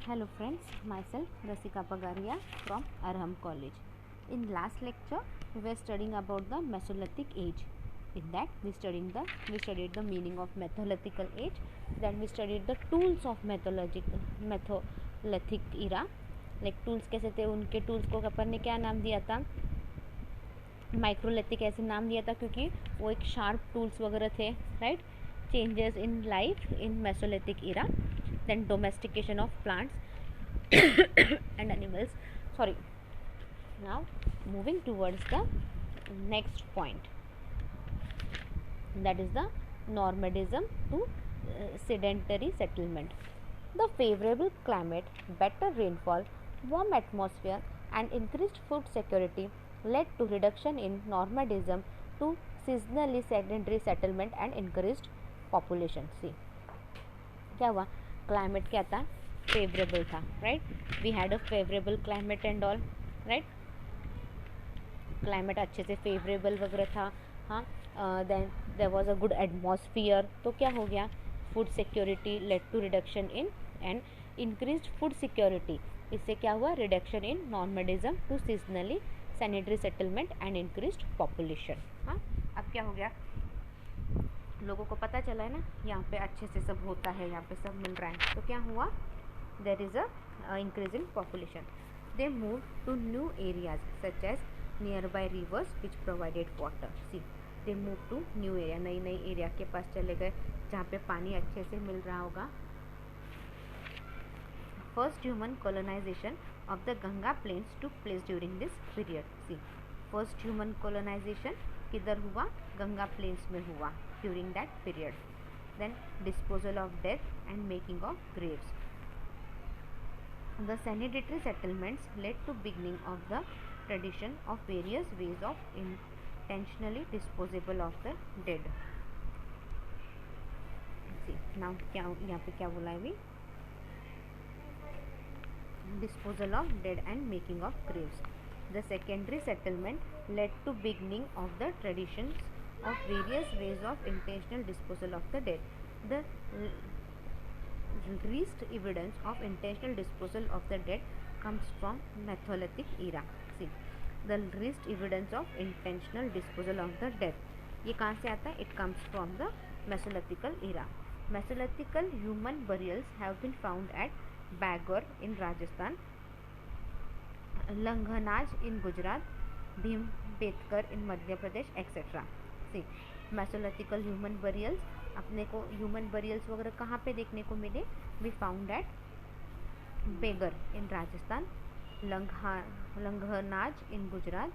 Hello friends, myself Rasika Pagaria from Arham College. In last lecture, we were studying about the Mesolithic age. In that, we studied the meaning of Mesolithic age. Then we studied the tools of Mesolithic era. Like tools कैसे थे, उनके tools को अपन ने क्या नाम दिया था, microlithic ऐसे नाम दिया था क्योंकि वो एक शार्प टूल्स वगैरह थे, right. Changes in life in Mesolithic era, then domestication of plants and animals. Sorry. Now moving towards the next point, that is the nomadism to sedentary settlement. The favorable climate, better rainfall, warm atmosphere and increased food security led to reduction in nomadism to seasonally sedentary settlement and increased population. See, क्या हुआ, climate क्या था, favourable था, right. We had a favourable climate and all, right. Climate अच्छे से favourable वगैरह था. हाँ, then there was a good atmosphere. तो क्या हो गया, food security led to reduction in and increased food security. इससे क्या हुआ, reduction in nomadism to seasonally sedentary settlement and increased population. हाँ, अब क्या हो गया, लोगों को पता चला है ना, यहाँ पे अच्छे से सब होता है, यहाँ पे सब मिल रहा है. तो क्या हुआ, there is a increase in population. They move to new areas such as nearby rivers which provided water. See, they move to new area, नई नई एरिया के पास चले गए जहाँ पे पानी अच्छे से मिल रहा होगा. First human colonisation of the Ganga plains took place during this period. See, first human colonisation किधर हुआ, गंगा प्लेन्स में हुआ during that period. Then disposal of death and making of graves. The sanitary settlements led to beginning of the tradition of various ways of intentionally disposable of the dead. See, now क्या यहाँ पे क्या बोला है भी, disposal of dead and making of graves. The secondary settlement led to beginning of the traditions of various ways of intentional disposal of the dead. The least evidence of intentional disposal of the dead comes from Mesolithic era. See, the least evidence of intentional disposal of the dead, ये कहाँ से आता है, it comes from the Mesolithic era. Mesolithic human burials have been found at Bagur in Rajasthan, Langhanaaj in Gujarat, Bhimbetkar in Madhya Pradesh, etc. See, mesolithic human burials, अपने को human burials वगैरह कहाँ पे देखने को मिले, we found at Bagor in Rajasthan, Langhnaj in Gujarat,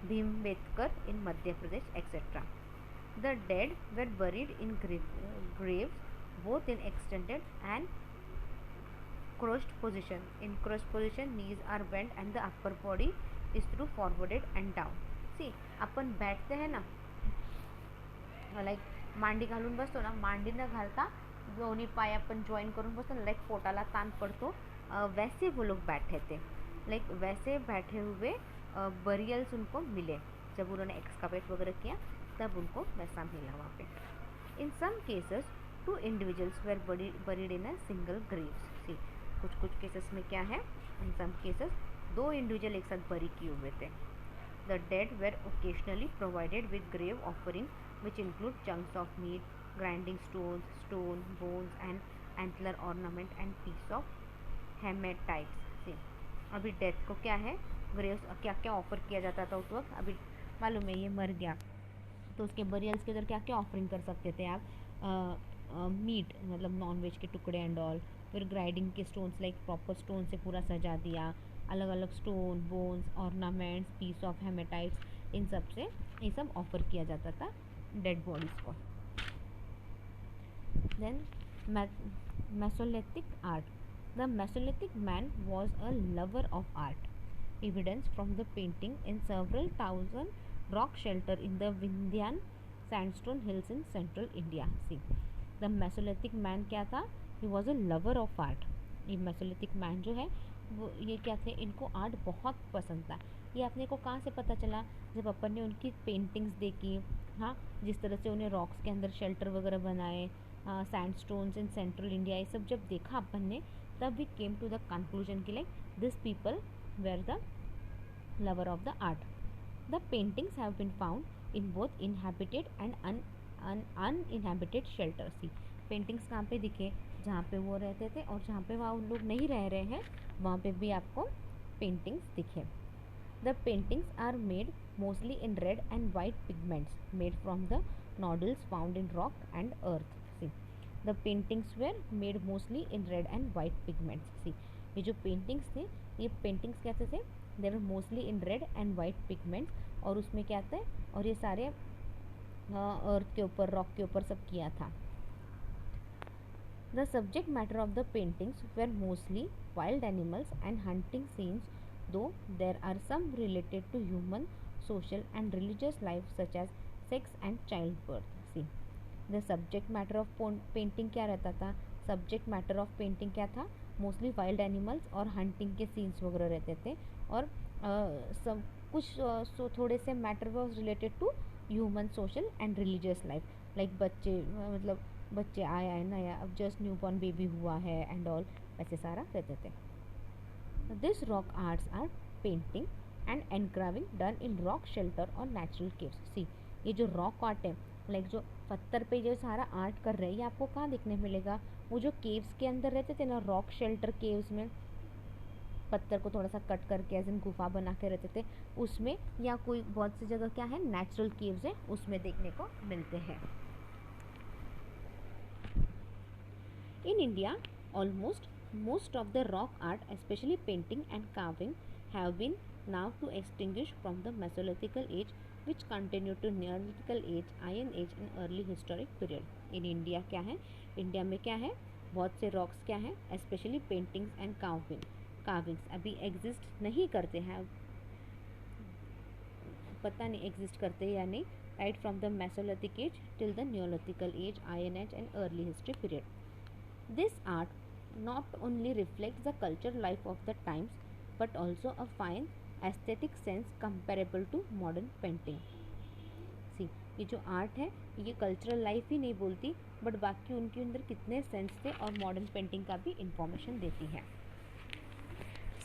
Bhimbetka in Madhya Pradesh, etcetera. The dead were buried in graves both in extended and crossed position. In crossed position knees are bent and the upper body is through forwarded and down. See, अपन बैठते हैं ना, like मांडी घालून बसतो ना, मांडी न घालता दोन्ही पाय अपन जॉईन करून बसतो ना, लाईक पोटाला ताण पड़तो, वैसे वो लोग बैठे थे. लाइक वैसे बैठे हुए बरियल्स उनको मिले जब उन्होंने एक्सकावेट वगैरह किया, तब उनको वैसा मिला वहाँ पे. In some cases 2 individuals were buried in a single graves. See, कुछ केसेस में क्या है, इन सम केसेस 2 इंडिविजुअल एक साथ बरी किए हुए थे. The dead were occasionally provided with grave offering which include chunks of meat, grinding stones, stone, bones and antler ornament and piece of hematites. See, अभी डेथ को क्या है, ग्रेव्स क्या क्या ऑफर किया जाता था उस वक्त. अभी मालूम है ये मर गया तो उसके बरियल्स के उधर क्या क्या ऑफरिंग कर सकते थे आप, मीट मतलब नॉन वेज के टुकड़े एंड ऑल, फिर ग्राइंडिंग के स्टोन्स, लाइक प्रॉपर स्टोन से पूरा सजा दिया, अलग अलग stone, bones, ornaments, piece of haematites, इन सब से ये सब ऑफर किया जाता था डेड बॉडीज को. Then mesolithic art. The mesolithic man was a lover of art. Evidence from the painting in several thousand rock shelter in the Vindhyan sandstone hills in central India. See, the mesolithic man क्या था, he was a lover of art. ये Mesolithic man जो है वो ये क्या थे, इनको आर्ट बहुत पसंद था. ये अपने को कहाँ से पता चला, जब अपन ने उनकी पेंटिंग्स देखी. हाँ, जिस तरह से उन्हें रॉक्स के अंदर शेल्टर वगैरह बनाए, सैंडस्टोन्स इन सेंट्रल इंडिया, ये सब जब देखा अपन ने तब we came to the conclusion कि like this people were the lover of the art. The paintings have been found in both inhabited and uninhabited shelter. See paintings कहाँ पे दिखे, जहाँ पे वो रहते थे और जहाँ पे वहाँ लोग नहीं रह रहे हैं वहाँ पे भी आपको पेंटिंग्स दिखे. The paintings are made mostly in red and white pigments made from the nodules found in rock and earth. See the paintings were made mostly in red and white pigments. See ये जो paintings थे, ये paintings कैसे थे, they were mostly in red and white pigments. और उसमें क्या था, और ये सारे अर्थ के ऊपर, रॉक के ऊपर सब किया था. The subject matter of the paintings were mostly wild animals and hunting scenes, though there are some related to human, social and religious life such as sex and childbirth. See, the subject matter of painting क्या रहता था, subject matter of painting क्या था, mostly wild animals और hunting के scenes वगैरह रहते थे. और सब कुछ थोड़े से matter was related to human, social and religious life, like बच्चे मतलब बच्चे आया है नया, अब जस्ट न्यू बॉर्न बेबी हुआ है एंड ऑल, वैसे सारा रहते थे. This rock arts are painting and engraving done in rock shelter और नेचुरल केव्स. सी ये जो रॉक आर्ट है, लाइक जो पत्थर पे जो सारा आर्ट कर रहे हैं, ये आपको कहाँ देखने मिलेगा, वो जो केव्स के अंदर रहते थे ना, रॉक शेल्टर केव्स में पत्थर को थोड़ा सा कट करके एज इन गुफा बना के रहते थे, उसमें, या कोई बहुत सी जगह क्या है नेचुरल केव्स है उसमें देखने को मिलते हैं. In India, almost most of the rock art, especially painting and carving, have been now to extinguish from the Mesolithic age, which continued to Neolithic age, Iron age and early historic period. In India क्या है, India में क्या है, बहुत से rocks क्या हैं, especially paintings and carvings अभी एग्जिस्ट नहीं करते हैं, पता नहीं एग्जिस्ट करते या नहीं, right from the mesolithic age till the neolithic age, iron age and early history period. This art not only reflects the cultural life of the times but also a fine aesthetic sense comparable to modern painting. See, ये जो art है ये cultural life ही नहीं बोलती, but बाकी उनके अंदर कितने सेंस थे और मॉडर्न पेंटिंग का भी इंफॉर्मेशन देती है.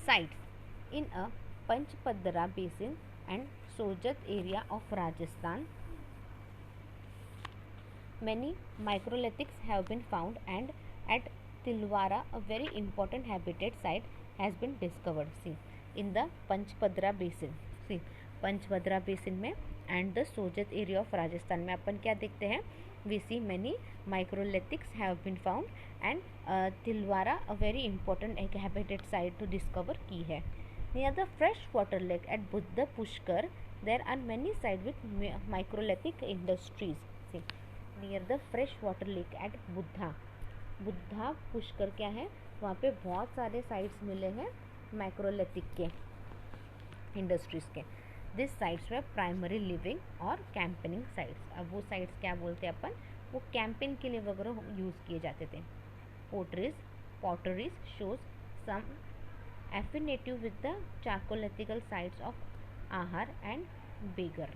Sites in uh Panchpadra basin and Sojat area of Rajasthan, many microlithics have been found and at Tilwara a very important habitat site has been discovered. See, in the Panchpadra basin. See, Panchpadra basin में and the Sojat area of Rajasthan में अपन क्या देखते हैं, we see many microlithics have been found and Tilwara a very important habitat site to discover की है. Near the freshwater lake at Buddha Pushkar there are many sites with microlithic industries. See, near the freshwater lake at Buddha Pushkar क्या है, वहाँ पे बहुत सारे sites मिले हैं माइक्रोलिथिक के इंडस्ट्रीज़ के. This sites way primary living और कैंपेनिंग साइट्स. अब वो साइट्स क्या बोलते हैं अपन, वो कैंपेन के लिए वगैरह यूज़ किए जाते थे. Potteries shows some affinity with the chalcolithical sites of Ahar and Bagor.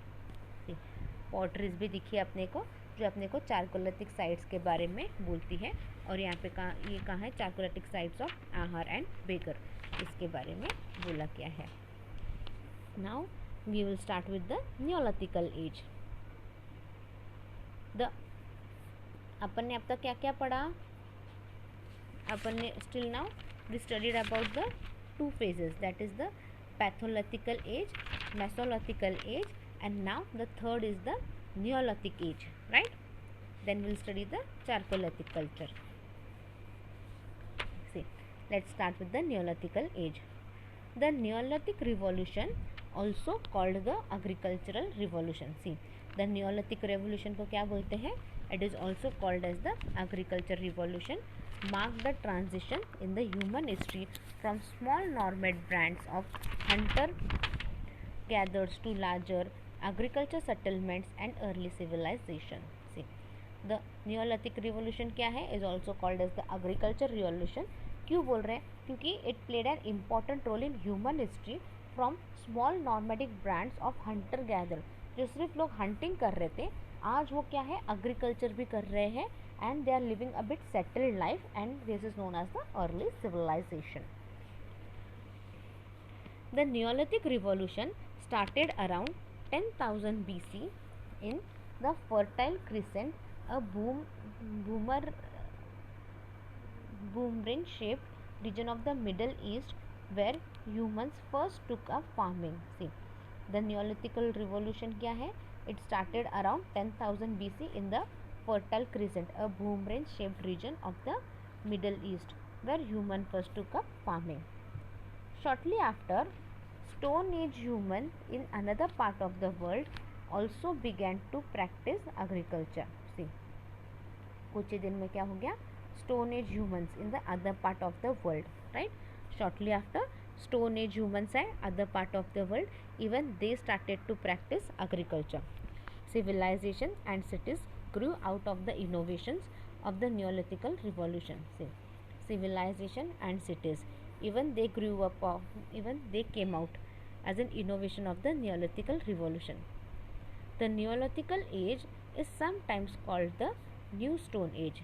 Potteries भी दिखी अपने को, जो अपने को चारकोलिथिक साइट्स के बारे में बोलती है. और यहाँ पे कहाँ, ये कहाँ है, chalcolithic sites of Ahar and Bagor, इसके बारे में बोला गया है. Now we will start with the neolithical age. अपन ने अब तक क्या क्या पढ़ा, अपन ने still now we studied about the two phases, that is the paleolithical age, mesolithical age, and now the third is the Neolithic age, right? Then we'll study the Chalcolithic culture. See, let's start with the Neolithical age. The Neolithic revolution, also called the agricultural revolution. See, the Neolithic revolution को क्या बोलते हैं? It is also called as the agriculture revolution. Marked the transition in the human history from small nomad bands of hunter gatherers to larger agriculture settlements and early civilization. See, the Neolithic revolution क्या है, is also called as the agriculture revolution. क्यों बोल रहे हैं, क्योंकि it played an important role in human history from small nomadic bands of hunter gatherer, जो सिर्फ लोग हंटिंग कर रहे थे, आज वो क्या है एग्रीकल्चर भी कर रहे हैं and they are living a bit settled life, and this is known as the early civilization. The Neolithic revolution started around 10,000 BC in the Fertile Crescent, a boomerang shaped region of the Middle East where humans first took up farming. See, the Neolithic revolution क्या है? It started around 10,000 BC in the Fertile Crescent, a boomerang shaped region of the Middle East where humans first took up farming. Shortly after, Stone Age humans in another part of the world also began to practice agriculture. See, कुछ ही दिन में क्या हो गया? Stone Age humans in the other part of the world, right? Shortly after, Stone Age humans है other part of the world, even they started to practice agriculture. Civilization and cities grew out of the innovations of the Neolithic revolution. See, civilization and cities, even they grew up of, even they came out as an innovation of the Neolithic revolution. The Neolithic age is sometimes called the new stone age.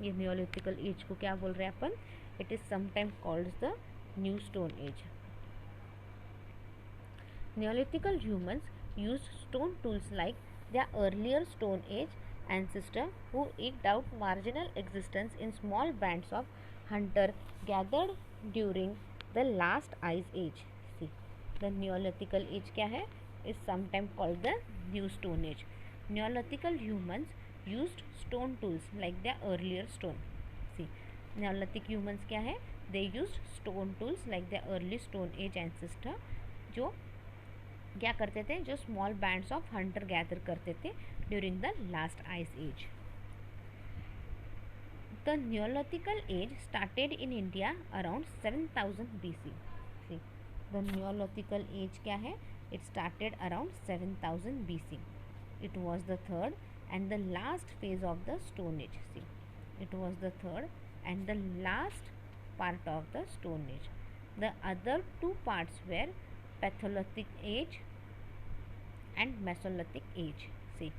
ये neolithical age को क्या बोल रहे हैं अपन? It is sometime called the new stone age. Neolithical humans used stone tools like their earlier Stone Age ancestor who eked out marginal existence in small bands of hunter-gathered during the last ice age. See, the Neolithical age क्या है? Is sometimes called the New Stone Age. Neolithical humans used stone tools like their earlier stone. See, Neolithic humans क्या है? They used stone tools like their early Stone Age ancestor, जो क्या करते थे? जो small bands of hunter gather करते थे during the last ice age. The neolithical age started in India around 7000 BC. See, the neolithical age क्या है? It started around 7000 BC. It was the third and the last phase of the Stone Age. See, it was the third and the last part of the Stone Age. The other two parts were Paleolithic Age and Mesolithic Age. See,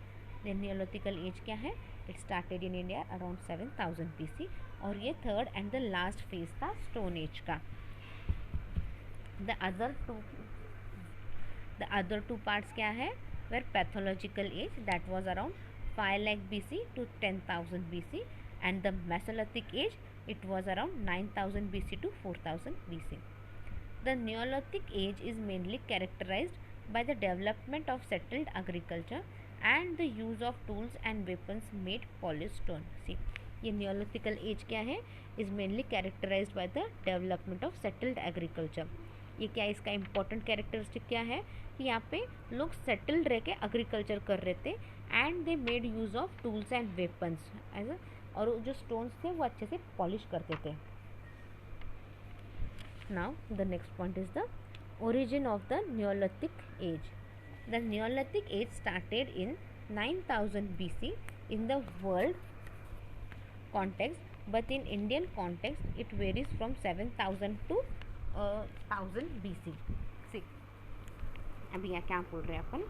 the Neolithical Age क्या है? It started in India around 7000 BC और ये third and the last phase था Stone Age का. The other two parts क्या है? Were Pathological Age, that was around 5 lakh BC to 10,000 BC, and the Mesolithic age, it was around 9,000 BC to 4,000 BC. The Neolithic age is mainly characterized by the development of settled agriculture and the use of tools and weapons made polished stone. See, ये Neolithical age क्या है? Is mainly characterized by the development of settled agriculture. ये क्या, इसका important characteristic क्या है? कि यहाँ पे लोग सेटल्ड रह के एग्रीकल्चर कर रहे थे and they made use of tools and weapons ऐसा, और जो स्टोन्स थे वो अच्छे से पॉलिश करते थे. Now the next point is the origin of the Neolithic age. The Neolithic age started in 9000 BC in the world context, but in Indian context it varies from 7000 to 1000 BC. See, अभी यहाँ क्या बोल रहे हैं अपन?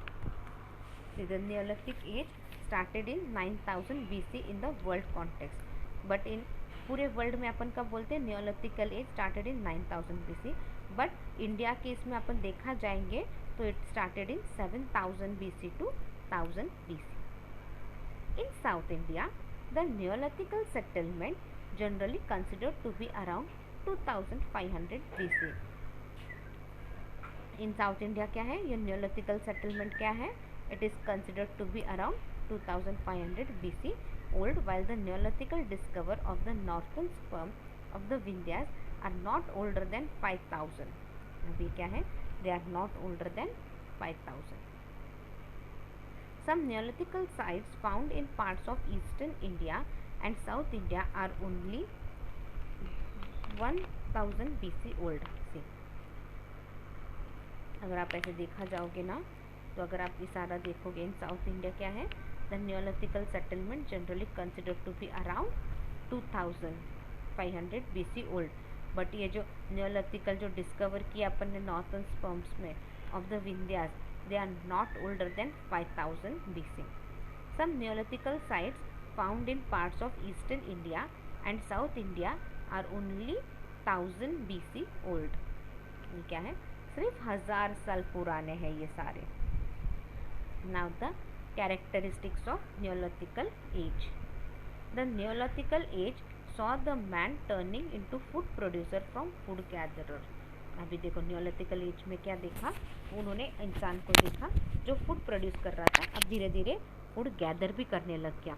The Neolithic age started in 9000 BC in the world context, but in पूरे world में अपन कब बोलते हैं? Neolithical age started in 9000 BC, but India के इसमें अपन देखा जाएंगे तो it started in 7000 BC to 1000 BC. In South India, the Neolithical settlement generally considered to be around 2500 BC. In South India क्या है? ये न्योलिथिकल सेटलमेंट क्या है? It is considered to be around 2500 BC old, while the Neolithical discover of the northern sperm of the Vindhyas are not older than 5000. अभी क्या है? They are not older than 5000. Some Neolithical sites found in parts of eastern India and South India are only 1000 BC old. See, अगर आप ऐसे देखा जाओगे ना, तो अगर आप इशारा देखोगे इन साउथ इंडिया क्या है? The neolithical settlement generally consider to be around 2500 BC old, but ये जो न्योलिथिकल जो डिस्कवर किया अपन ने नॉर्थन स्पर्म्स में of the Vindhyas, they are not older than 5000 BC. Some Neolithical sites found in parts of eastern India and South India are only 1000 BC old. ये क्या है, सिर्फ 1000 साल पुराने हैं ये सारे. Now the characteristics of Neolithical age. The Neolithical age saw the man turning into food producer from food gatherer. अभी देखो न्योलिथिकल एज में क्या देखा, उन्होंने इंसान को देखा जो फूड प्रोड्यूस कर रहा था, अब धीरे धीरे फूड गैदर भी करने लग गया.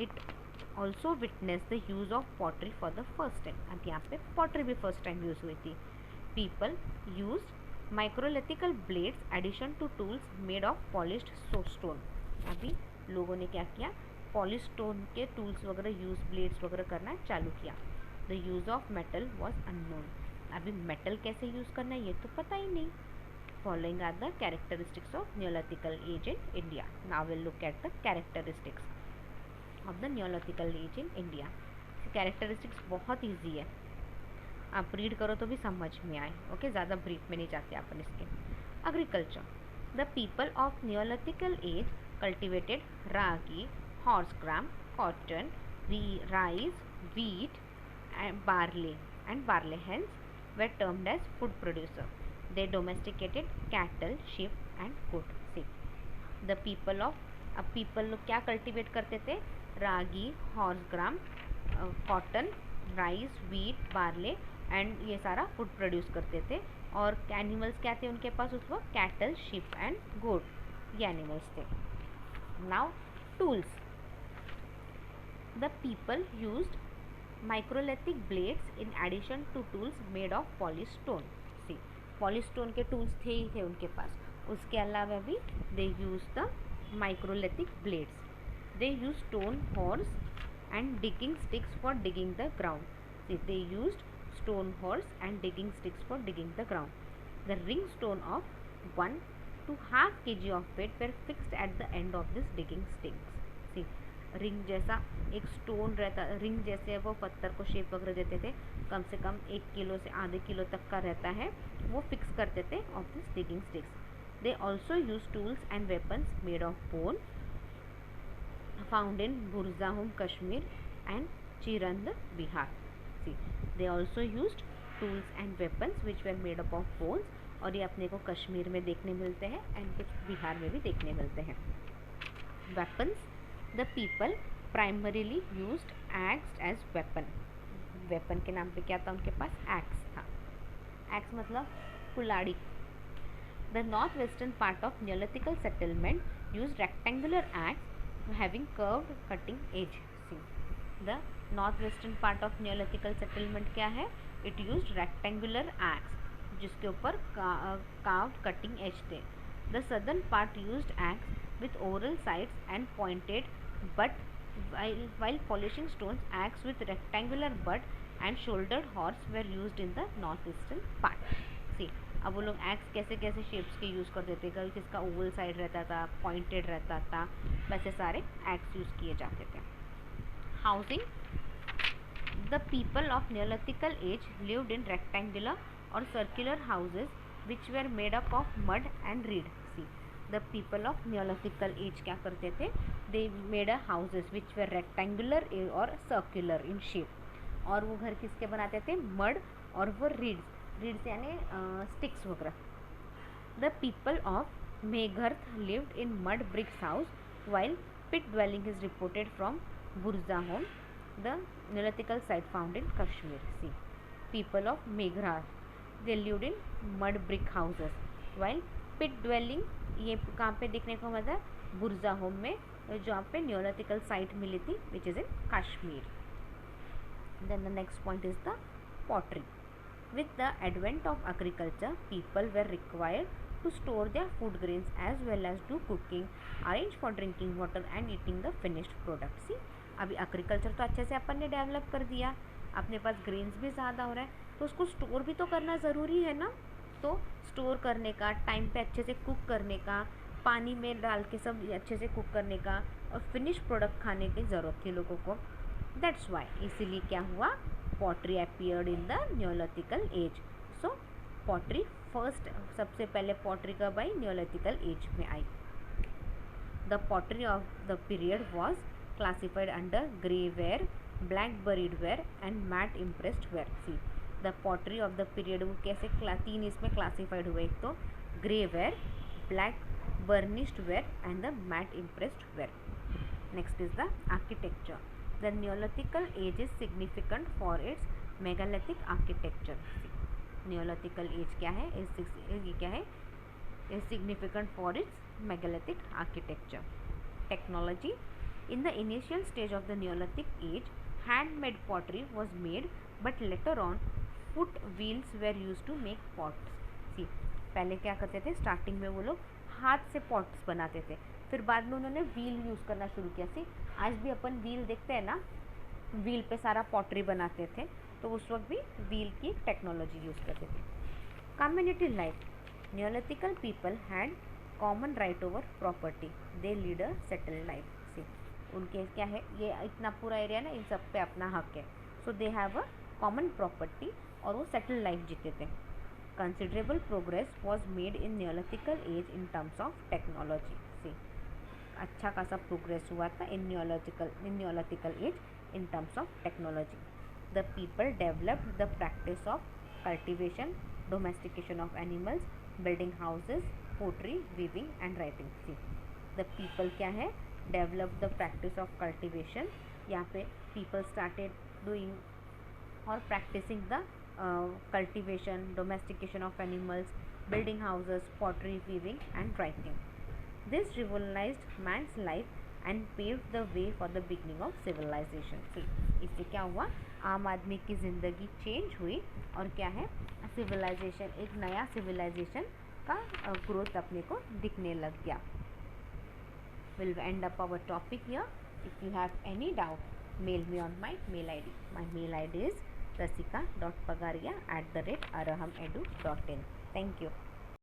It also witness the use of pottery for the first time. अब यहाँ पे पॉटरी भी फर्स्ट टाइम यूज़ हुई थी. People use microlithical blades addition to tools made of polished stone. अभी लोगों ने क्या किया, पॉलिश स्टोन के टूल्स वगैरह यूज़, ब्लेड्स वगैरह करना चालू किया. The use of metal was unknown. अभी मेटल कैसे यूज़ करना है ये तो पता ही नहीं. Following are the characteristics of neolithical age in India. Now will look at the characteristics of the neolithical age in India. Characteristics बहुत ईजी है, आप रीड करो तो भी समझ में आए. ओके, ज़्यादा ब्रीफ में नहीं जाते अपन इसके. Agriculture. The people of neolithical age cultivated ragi, horse gram, cotton, rice, wheat and barley hence were termed as food producer. They domesticated cattle, sheep and goat. See, the people लोग क्या cultivate करते थे, ragi, horse gram, cotton, rice, wheat, barley and ये सारा food produce करते थे. और animals क्या थे उनके पास उस वक्त, कैटल, शीप एंड गोट, ये एनिमल्स थे. Now tools. The people used microlithic blades in addition to tools made of polish stone. See, polish stone के टूल्स थे ही थे उनके पास. उसके अलावा भी they use the microlithic blades. They use stone horse and digging sticks for digging the ground. See, they used stone horse and digging sticks for digging the ground. The ring stone of 1 to half kg of weight were fixed at the end of this digging sticks. See, ring जैसा एक stone रहता, ring जैसे वो पत्थर को shape वगैरह देते थे, कम से कम 1 किलो से आधे किलो तक का रहता है, वो फिक्स करते थे of this digging sticks. They also use tools and weapons made of bone found in Burzahom Kashmir and Chirand Bihar. They also used tools and weapons which were made up of bones, और ये अपने को कश्मीर में देखने मिलते हैं एंड कुछ बिहार में भी देखने मिलते हैं. Weapons. The people primarily used axe as weapon. Weapon के नाम पे क्या था उनके पास, एक्स था. एक्स मतलब कुल्हाड़ी. The northwestern part of Neolithical settlement used rectangular axe having curved cutting edge. See, the north western part of neolithical settlement क्या है, इट यूज्ड रेक्टेंगुलर एक्स जिसके ऊपर कार्व्ड कटिंग एज थे. The southern part used axe with oval sides and pointed but while polishing stones, axe with rectangular butt and shouldered horse were used in the northeastern part. See, अब वो लोग x कैसे कैसे shapes के use करते थे, कभी किसका ओवल साइड रहता था, पॉइंटेड रहता था, वैसे सारे एक्स यूज़ किए जाते थे. Housing. The people of Neolithical age lived in rectangular or circular houses which were made up of mud and reed. See, the people of Neolithical age क्या करते थे, they made a houses which were rectangular or circular in shape. और वो घर किसके बनाते थे, mud और वो reeds यानी sticks वगैरह. The people of Megharth lived in mud bricks house while pit dwelling is reported from Burzahom, the Neolithical site found in Kashmir. See, people of Megharth, they lived in mud brick houses, while pit dwelling ये कहाँ पे देखने को मिलता है, बुरजाहोम में, जहाँ पे न्योलिथिकल साइट मिली थी, which is in Kashmir. Then the next point is the pottery. With the advent of agriculture, people were required to store their food grains as well as do cooking, arrange for drinking water and eating the finished product. See, अभी agriculture तो अच्छे से अपन ने develop कर दिया, अपने पास grains भी ज़्यादा हो रहा है, तो उसको स्टोर भी तो करना ज़रूरी है ना. तो स्टोर करने का, टाइम पे अच्छे से कुक करने का, पानी में डाल के सब अच्छे से कुक करने का और फिनिश प्रोडक्ट खाने की ज़रूरत थी लोगों को. दैट्स वाई, इसीलिए क्या हुआ, pottery appeared in the neolithical age. So pottery first, सबसे पहले पॉटरी कब आई, न्योलिथिकल एज में आई. The pottery of the period was classified under grey ware, black buried ware and matte impressed ware. See the pottery of the period वो कैसे 3 इसमें classified हुए, एक तो grey ware, black burnished ware and the matte impressed ware. Next is the architecture. The Neolithical age is significant for its megalithic architecture. Neolithical age क्या है, ये क्या है, is significant for its megalithic architecture. Technology. In the initial stage of the Neolithic age, handmade pottery was made, but later on foot wheels were used to make pots. See, पहले क्या करते थे, starting में वो लोग हाथ से pots बनाते थे, फिर बाद में उन्होंने व्हील यूज़ करना शुरू किया. सी आज भी अपन व्हील देखते हैं ना, व्हील पे सारा पॉटरी बनाते थे, तो उस वक्त भी व्हील की टेक्नोलॉजी यूज़ करते थे. Community life. Neolithical people had common right over property. They lead a settled life. See, उनके क्या है, ये इतना पूरा एरिया ना, इन सब पे अपना हक है. So they have a common property और वो settled life जीते थे. Considerable progress was made in Neolithical age in terms of technology. See, अच्छा खासा प्रोग्रेस हुआ था in Neolithical age in terms of technology. The people developed the practice of cultivation, domestication of animals, building houses, pottery, weaving and writing. See, the people क्या है, develop the practice of cultivation. यहाँ पे people started doing or practicing the cultivation, domestication of animals, building houses, pottery, weaving and writing. This revolutionized man's life and paved the way for the beginning of civilization. See, इससे क्या हुआ, आम आदमी की ज़िंदगी change हुई और क्या है, सिविलाइजेशन, एक नया सिविलाइजेशन का ग्रोथ अपने को दिखने लग गया. We'll end up our topic here. If you have any doubt, mail me on my mail ID. My mail ID is rasika.pagaria@arahamedu.in. Thank you.